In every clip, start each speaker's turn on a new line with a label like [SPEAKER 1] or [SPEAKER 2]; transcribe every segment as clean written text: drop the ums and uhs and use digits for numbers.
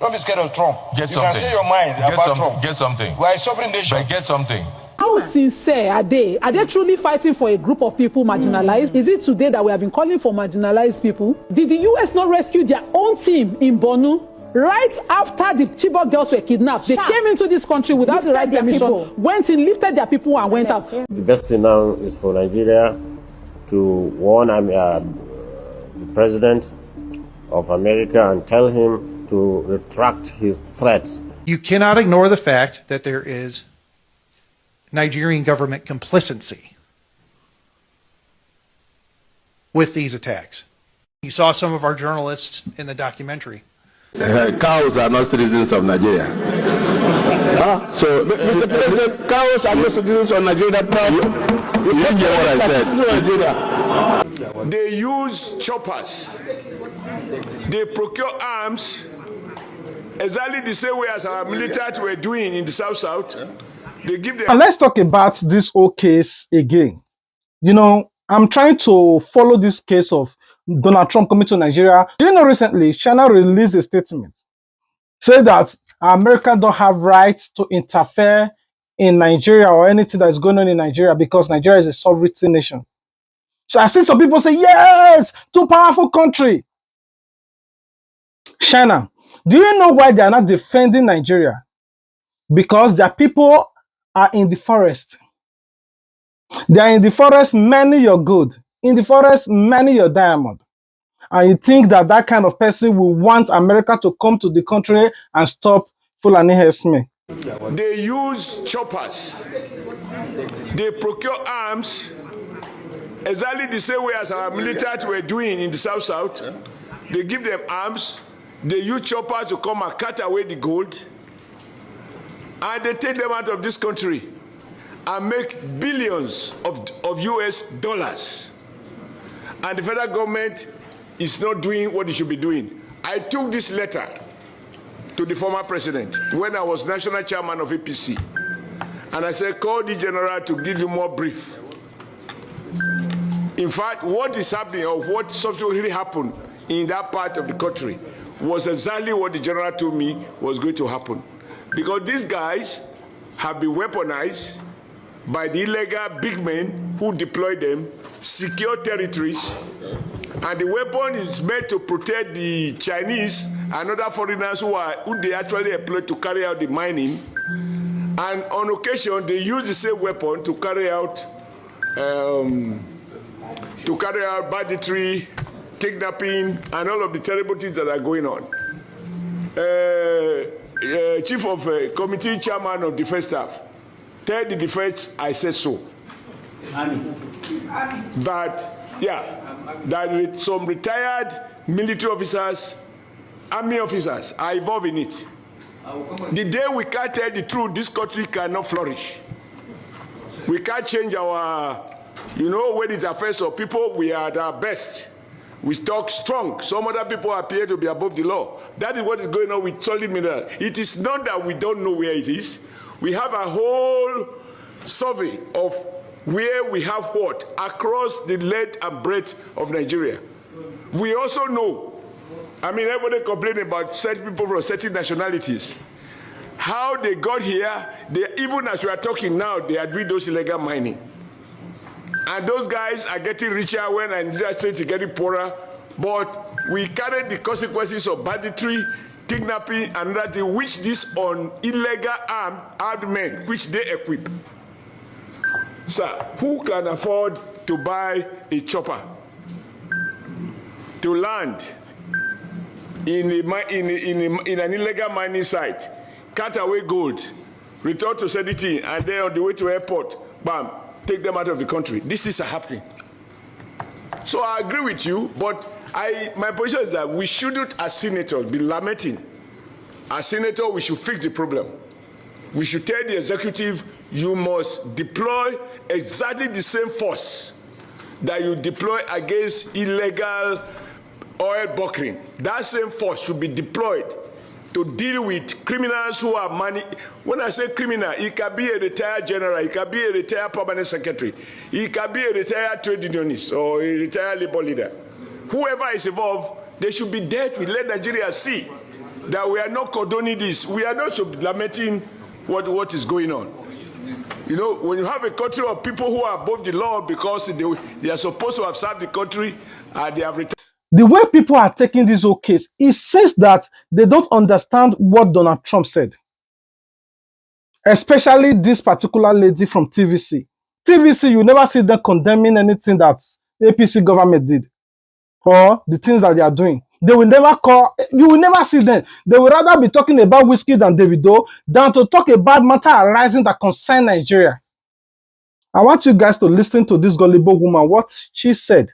[SPEAKER 1] Don't be scared of Trump.
[SPEAKER 2] Get
[SPEAKER 1] you
[SPEAKER 2] something.
[SPEAKER 1] Can say your mind about Trump.
[SPEAKER 2] Get something.
[SPEAKER 1] We are a sovereign nation.
[SPEAKER 2] But get something.
[SPEAKER 3] How sincere are they? Are they truly fighting for a group of people marginalized? Is it today that we have been calling for marginalized people? Did the US not rescue their own team in Borno? Right after the Chibok girls were kidnapped, they came into this country without the right permission, went in, lifted their people and went out.
[SPEAKER 4] The best thing now is for Nigeria to warn the president of America and tell him to retract his threats.
[SPEAKER 5] You cannot ignore the fact that there is Nigerian government complicity with these attacks. You saw some of our journalists in the documentary.
[SPEAKER 6] Cows are not citizens of Nigeria. So the cows are not citizens of Nigeria. You didn't get what I said.
[SPEAKER 7] They use choppers. They procure arms exactly the same way as our military were doing in the South. They give them.
[SPEAKER 8] And let's talk about this whole case again. You know, I'm trying to follow this case of Donald Trump coming to Nigeria. You know, recently, China released a statement saying that America don't have rights to interfere in Nigeria or anything that is going on in Nigeria because Nigeria is a sovereign nation. So I see some people say, yes, too powerful country. China, do you know why they are not defending Nigeria? Because their people are in the forest. They are in the forest mining your gold, in the forest mining your diamond. And you think that that kind of person will want America to come to the country and stop Fulani herdsmen?
[SPEAKER 7] They use choppers. They procure arms exactly the same way as our military were doing in the South. They give them arms. They use choppers to come and cut away the gold. And they take them out of this country and make billions of US dollars. And the federal government is not doing what it should be doing. I took this letter to the former president when I was national chairman of APC. And I said, call the general to give you more brief. In fact, what is happening or what subsequently happened in that part of the country was exactly what the general told me was going to happen. Because these guys have been weaponized by the illegal big men who deploy them, secure territories, and the weapon is meant to protect the Chinese and other foreigners who they actually employ to carry out the mining. And on occasion, they use the same weapon to carry out banditry, kidnapping, and all of the terrible things that are going on. Chief of Committee Chairman of Defense Staff, tell the defense I said so. That some retired military officers, army officers are involved in it. The day we can't tell the truth, this country cannot flourish. We can't change our, when it affects our people, we are at our best. We talk strong. Some other people appear to be above the law. That is what is going on with solid mineral. It is not that we don't know where it is. We have a whole survey of where we have what across the length and breadth of Nigeria. We also know, everybody complaining about certain people from certain nationalities. How they got here, even as we are talking now, they are doing those illegal mining. And those guys are getting richer when Nigeria State is getting poorer. But we carry the consequences of banditry, kidnapping, and that which this on illegal armed men, which they equip. Sir, who can afford to buy a chopper to land in an illegal mining site, cut away gold, return to Sediti, and then on the way to airport, bam, take them out of the country? This is happening. So I agree with you, but my position is that we shouldn't, as senators, be lamenting. As senators, we should fix the problem. We should tell the executive, you must deploy exactly the same force that you deploy against illegal oil bunkering. That same force should be deployed to deal with criminals who are money. When I say criminal, it can be a retired general, it can be a retired permanent secretary, it can be a retired trade unionist or a retired labor leader. Whoever is involved, they should be dealt with. Let Nigeria see that we are not condoning this. We are not lamenting what is going on. You know, when you have a country of people who are above the law because they are supposed to have served the country and they have retired.
[SPEAKER 8] The way people are taking this whole case, it says that they don't understand what Donald Trump said. Especially this particular lady from TVC. TVC, you never see them condemning anything that APC government did or the things that they are doing. They will never call, you will never see them. They will rather be talking about whiskey than Davido than to talk about matter arising that concern Nigeria. I want you guys to listen to this gullible woman, what she said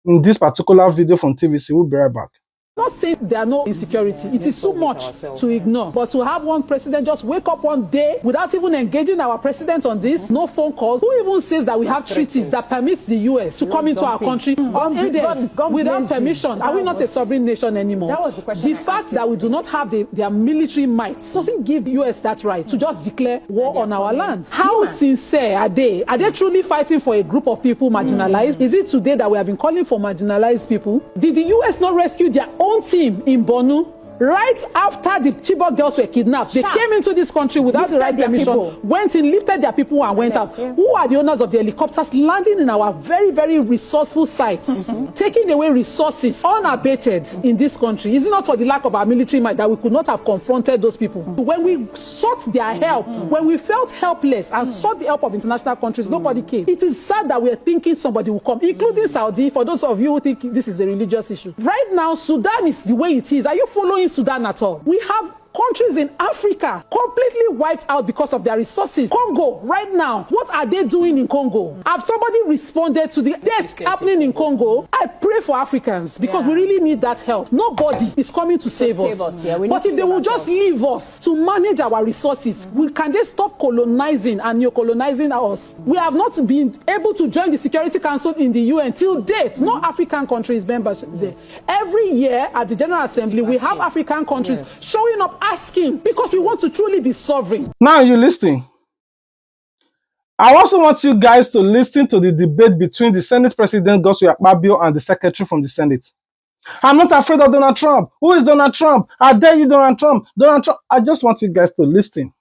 [SPEAKER 8] in this particular video from TVC. We'll be right back.
[SPEAKER 3] I'm not saying there are no insecurity. It is too much to ignore. But to have one president just wake up one day without even engaging our president on this, no phone calls. Who even says that we have treaties that permits the US to come into our country unaided without permission? Are we not a sovereign nation anymore? That was the question. The fact that we do not have their military might doesn't give the US that right to just declare war on our land. How sincere are they? Are they truly fighting for a group of people marginalized? Is it today that we have been calling for marginalized people? Did the US not rescue their own team in Borno right after the Chibok girls were kidnapped? They came into this country without the right permission, went in, lifted their people and went out. Who are the owners of the helicopters landing in our very, very resourceful sites, taking away resources unabated in this country? Is it not for the lack of our military might that we could not have confronted those people? When we sought their help, when we felt helpless and sought the help of international countries, nobody came. It is sad that we are thinking somebody will come, including Saudi, for those of you who think this is a religious issue. Right now, Sudan is the way it is. Are you following Sudan at all? We have countries in Africa completely wiped out because of their resources. Congo, right now, what are they doing in Congo? Have somebody responded to the death happening in Congo? I pray for Africans because we really need that help. Nobody is coming to save us. But if they will just leave us to manage our resources, can they stop colonizing and neo-colonizing us? We have not been able to join the Security Council in the UN till date. No African country is membership there. Every year at the General Assembly, we have African countries showing up asking because we want to truly be sovereign.
[SPEAKER 8] Now you're listening. I also want you guys to listen to the debate between the Senate President Godswill Akpabio and the Secretary from the Senate. I'm not afraid of Donald Trump. Who is Donald Trump? I dare you, Donald Trump. Donald Trump. I just want you guys to listen.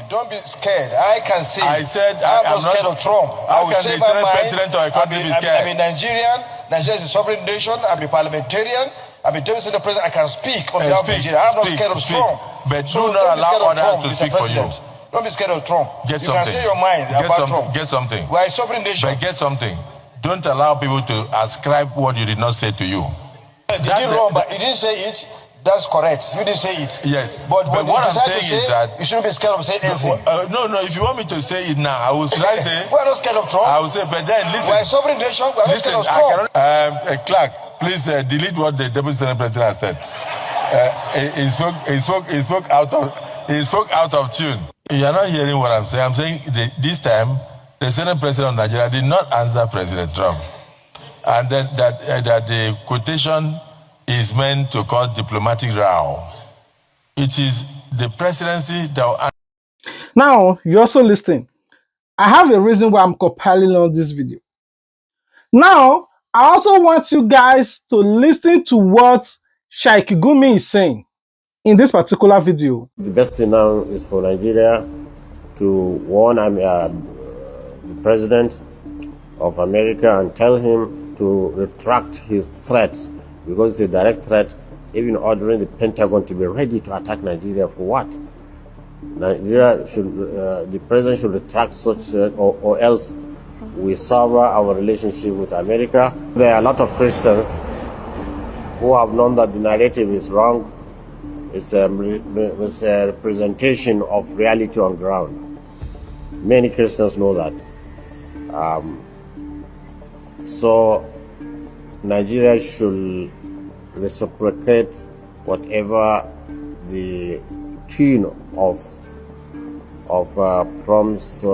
[SPEAKER 1] Don't be scared. I can see.
[SPEAKER 6] I said
[SPEAKER 1] I'm not scared of Trump. I will say my mind.
[SPEAKER 6] I'm
[SPEAKER 1] a Nigerian. Nigeria is a sovereign nation. I'm a parliamentarian. I'm a the president. I can speak on behalf of Nigeria. I'm not scared of Trump.
[SPEAKER 6] But do not allow others to speak for you.
[SPEAKER 1] Don't be scared of Trump.
[SPEAKER 6] Get
[SPEAKER 1] you
[SPEAKER 6] something.
[SPEAKER 1] can say your mind about Trump.
[SPEAKER 6] Get something.
[SPEAKER 1] We are a sovereign nation.
[SPEAKER 6] But get something. Don't allow people to ascribe what you did not say to you.
[SPEAKER 1] Did you wrong, but you didn't say it. That's correct. You didn't say it.
[SPEAKER 6] Yes.
[SPEAKER 1] But what
[SPEAKER 6] I'm
[SPEAKER 1] you
[SPEAKER 6] saying
[SPEAKER 1] say,
[SPEAKER 6] is that
[SPEAKER 1] you shouldn't be scared of saying anything.
[SPEAKER 6] No. If you want me to say it now, I will say.
[SPEAKER 1] We are not scared of Trump.
[SPEAKER 6] I will say, but then listen.
[SPEAKER 1] We are a sovereign nation. We are not scared of Trump.
[SPEAKER 6] Clark, please delete what the Deputy Senate President has said. He spoke out of tune. You are not hearing what I'm saying. I'm saying this time the Senate President of Nigeria did not answer President Trump, and that the quotation is meant to cause diplomatic row. It is the presidency that will.
[SPEAKER 8] Now, you're also listening. I have a reason why I'm compiling on this video. Now, I also want you guys to listen to what Sheikh Gumi is saying in this particular video.
[SPEAKER 4] The best thing now is for Nigeria to warn the president of America and tell him to retract his threat, because it's a direct threat, even ordering the Pentagon to be ready to attack Nigeria for what? Nigeria should, the president should retract such, or else we sever our relationship with America. There are a lot of Christians who have known that the narrative is wrong. It's a representation of reality on ground. Many Christians know that. So Nigeria should reciprocate whatever the tune of Trump's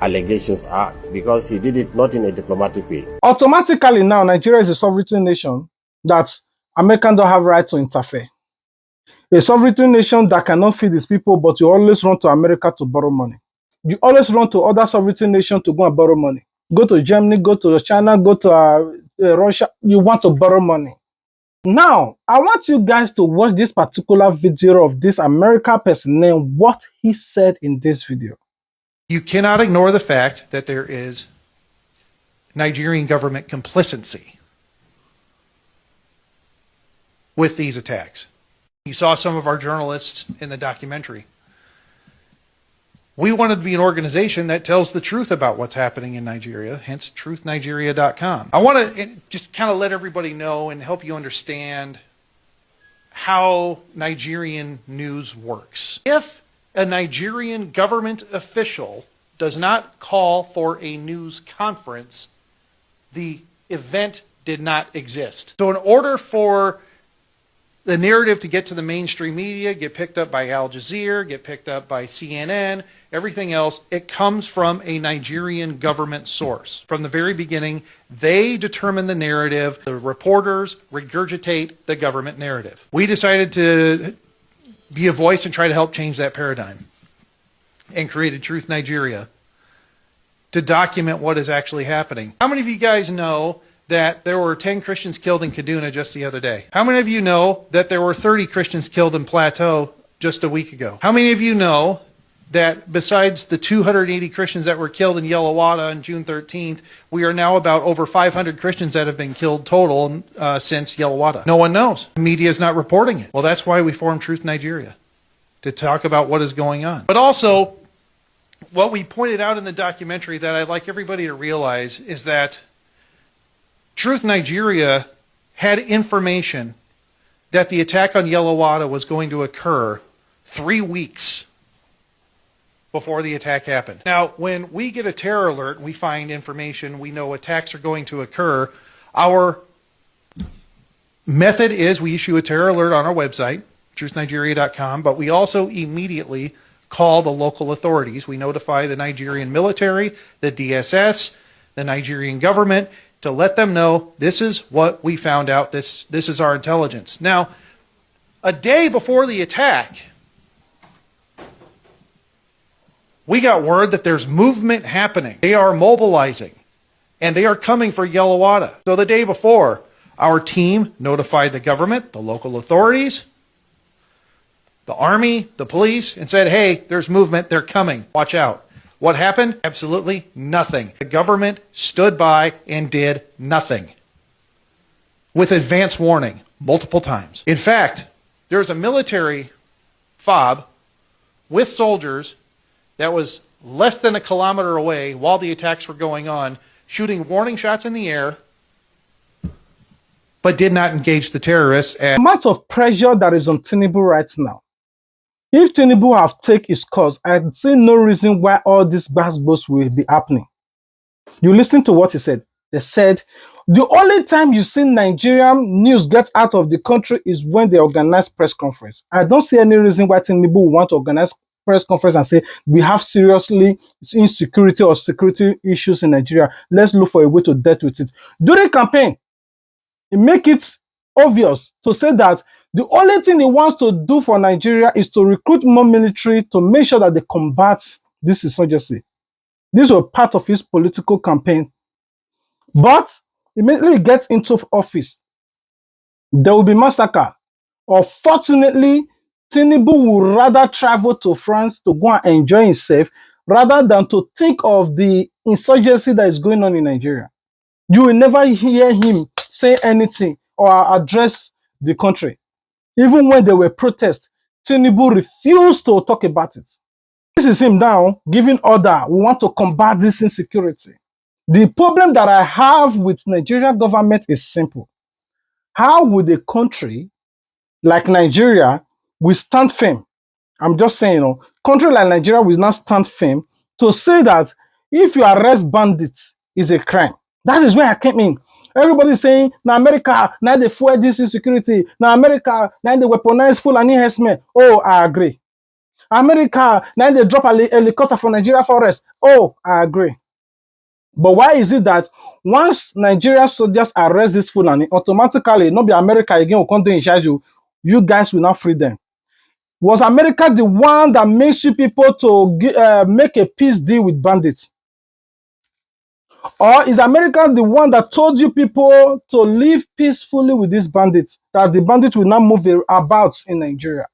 [SPEAKER 4] allegations are, because he did it not in a diplomatic way.
[SPEAKER 8] Automatically now, Nigeria is a sovereign nation that Americans don't have right to interfere. A sovereign nation that cannot feed its people, but you always run to America to borrow money. You always run to other sovereign nations to go and borrow money. Go to Germany, go to China, go to Russia. You want to borrow money. Now, I want you guys to watch this particular video of this American person and what he said in this video.
[SPEAKER 5] You cannot ignore the fact that there is Nigerian government complicity with these attacks. You saw some of our journalists in the documentary. We wanted to be an organization that tells the truth about what's happening in Nigeria, hence truthnigeria.com. I want to just kind of let everybody know and help you understand how Nigerian news works. If a Nigerian government official does not call for a news conference, the event did not exist. So in order for the narrative to get to the mainstream media, get picked up by Al Jazeera, get picked up by CNN, everything else, it comes from a Nigerian government source. From the very beginning, they determine the narrative. The reporters regurgitate the government narrative. We decided to be a voice and try to help change that paradigm and created Truth Nigeria to document what is actually happening. How many of you guys know that there were 10 Christians killed in Kaduna just the other day? How many of you know that there were 30 Christians killed in Plateau just a week ago? How many of you know that besides the 280 Christians that were killed in Yellowwater on June 13th, we are now about over 500 Christians that have been killed total since Yellowwater? No one knows. The media is not reporting it. Well, that's why we formed Truth Nigeria, to talk about what is going on. But also, what we pointed out in the documentary that I'd like everybody to realize is that Truth Nigeria had information that the attack on Yellowwater was going to occur 3 weeks before the attack happened. Now, when we get a terror alert, we find information, we know attacks are going to occur, our method is we issue a terror alert on our website, truthnigeria.com, but we also immediately call the local authorities. We notify the Nigerian military, the DSS, the Nigerian government, to let them know this is what we found out, this is our intelligence. Now, a day before the attack, we got word that there's movement happening. They are mobilizing, and they are coming for Yellowwater. So the day before, our team notified the government, the local authorities, the army, the police, and said, hey, there's movement, they're coming, watch out. What happened? Absolutely nothing. The government stood by and did nothing with advance warning multiple times. In fact, there's a military fob with soldiers that was less than a kilometer away while the attacks were going on, shooting warning shots in the air, but did not engage the terrorists.
[SPEAKER 8] The amount of pressure that is on Tinubu right now, if Tinubu have taken his course, I see no reason why all these basketballs will be happening. You listen to what he said. They said, the only time you see Nigerian news get out of the country is when they organize press conference. I don't see any reason why Tinubu will want to organize press conference and say, we have seriously insecurity or security issues in Nigeria. Let's look for a way to deal with it. During campaign, he make it obvious to say that the only thing he wants to do for Nigeria is to recruit more military to make sure that they combat this insurgency. This was part of his political campaign. But immediately he gets into office, there will be massacre. Unfortunately, Tinubu would rather travel to France to go and enjoy himself rather than to think of the insurgency that is going on in Nigeria. You will never hear him say anything or address the country. Even when there were protests, Tinubu refused to talk about it. This is him now giving order. We want to combat this insecurity. The problem that I have with Nigerian government is simple. How would a country like Nigeria will stand firm? I'm just saying, country like Nigeria will not stand firm to say that if you arrest bandits, is a crime. That is where I came in. Everybody saying, now America, now they fuel this insecurity. Now America, now they weaponize Fulani herdsmen. Oh, I agree. America, now they drop a helicopter from Nigeria forest. Oh, I agree. But why is it that once Nigeria soldiers arrest this Fulani, automatically, not be America again will come to in charge you guys will not free them? Was America the one that makes you people to make a peace deal with bandits? Or is America the one that told you people to live peacefully with these bandits, that the bandits will not move about in Nigeria?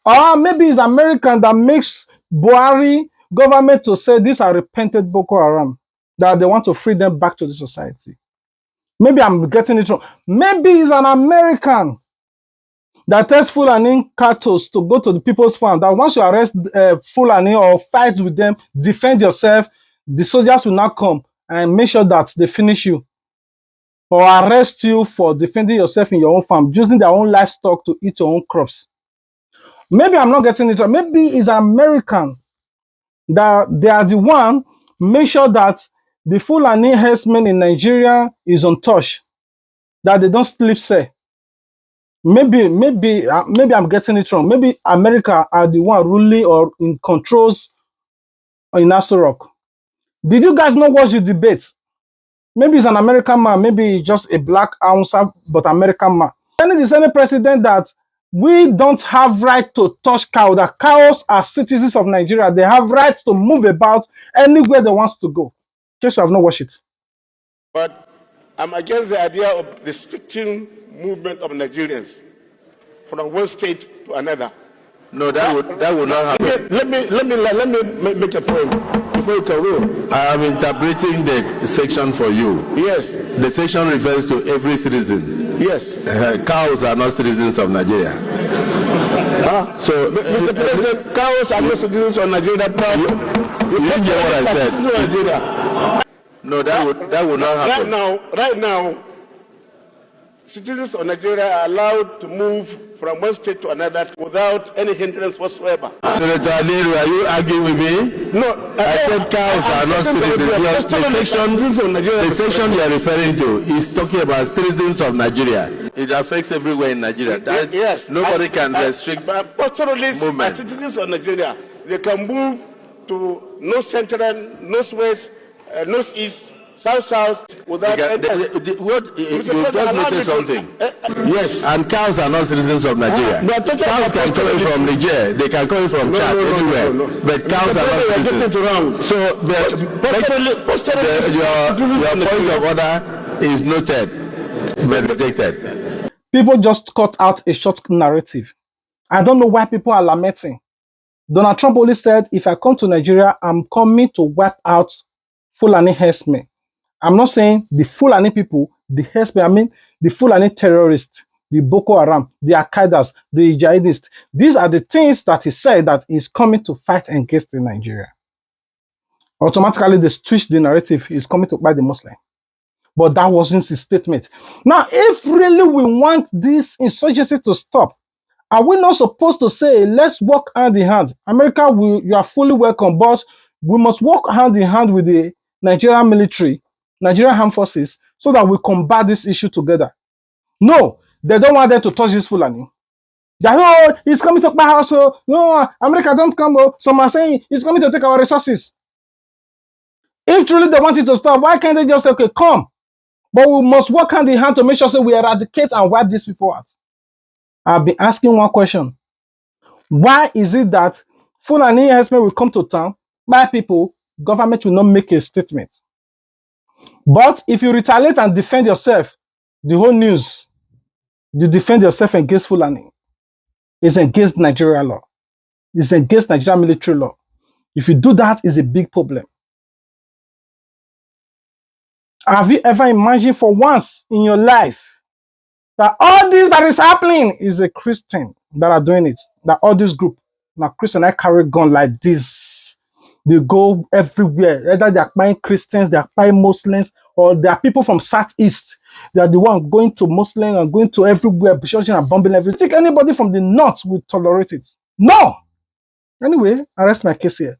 [SPEAKER 8] Or maybe it's American that makes Buhari government to say these are repented Boko Haram, that they want to free them back to the society. Maybe I'm getting it wrong. Maybe it's an American that tells Fulani cattle to go to the people's farm, that once you arrest Fulani or fight with them, defend yourself, the soldiers will not come and make sure that they finish you or arrest you for defending yourself in your own farm, using their own livestock to eat your own crops. Maybe I'm not getting it right. Maybe it's American that they are the one make sure that the Fulani herdsmen in Nigeria is untouched, that they don't sleep say. Maybe I'm getting it wrong. Maybe America are the one ruling or in controls in Aso Rock. Did you guys not watch the debate? Maybe it's an American man, maybe just a black Hausa, but American man. Telling the Senate president that we don't have right to touch cows, that cows are citizens of Nigeria. They have rights to move about anywhere they want to go. In case you have not watched it.
[SPEAKER 6] But I'm against the idea of restricting movement of Nigerians from one state to another. No, that would not happen. Let me make a point before you can rule. I am interpreting the section for you. Yes. The section refers to every citizen. Yes. Cows are not citizens of Nigeria. So, Mr. President, cows are not citizens of Nigeria. You didn't hear what I said. No, that would not happen. Right now, citizens of Nigeria are allowed to move from one state to another without any hindrance whatsoever. Senator Aliru, are you arguing with me? No. I said cows are not citizens. The section you are referring to is talking about citizens of Nigeria. It affects everywhere in Nigeria. Yes. Nobody can restrict pastoralists movement. Citizens of Nigeria, they can move to north central, northwest, northeast, south, without what you just noticed something. Yes, and cows are not citizens of Nigeria. Cows can come in from Niger, they can come in from Chad, anywhere. But cows are not citizens. So your point of order is noted, but rejected.
[SPEAKER 8] People just cut out a short narrative. I don't know why people are lamenting. Donald Trump only said, if I come to Nigeria, I'm coming to wipe out Fulani herdsmen. I'm not saying the Fulani people, the herdsmen, I mean the Fulani terrorists, the Boko Haram, the Al-Qaedas, the jihadists. These are the things that he said that he's coming to fight against in Nigeria. Automatically, they switch the narrative, he's coming to fight the Muslim. But that wasn't his statement. Now, if really we want this insurgency to stop, are we not supposed to say, let's work hand in hand? America, you are fully welcome, but we must work hand in hand with the Nigerian military, Nigerian armed forces, so that we combat this issue together. No, they don't want them to touch this Fulani. They are, oh, he's coming to my house. So, no, America don't come. Oh. Some are saying he's coming to take our resources. If truly they want it to stop, why can't they just say, okay, come? But we must work hand in hand to make sure that we eradicate and wipe these people out. I've been asking one question. Why is it that Fulani herdsmen will come to town, by people, government will not make a statement? But if you retaliate and defend yourself, the whole news, you defend yourself against Fulani. It's against Nigeria law. It's against Nigerian military law. If you do that, it's a big problem. Have you ever imagined for once in your life that all this that is happening is a Christian that are doing it? That all this group, now Christian, I carry gun like this. They go everywhere. Either they are buying Christians, they are buying Muslims, or they are people from Southeast. They are the one going to Muslim and going to everywhere, church and bombing everything. Think anybody from the North would tolerate it? No. Anyway, I rest my case here.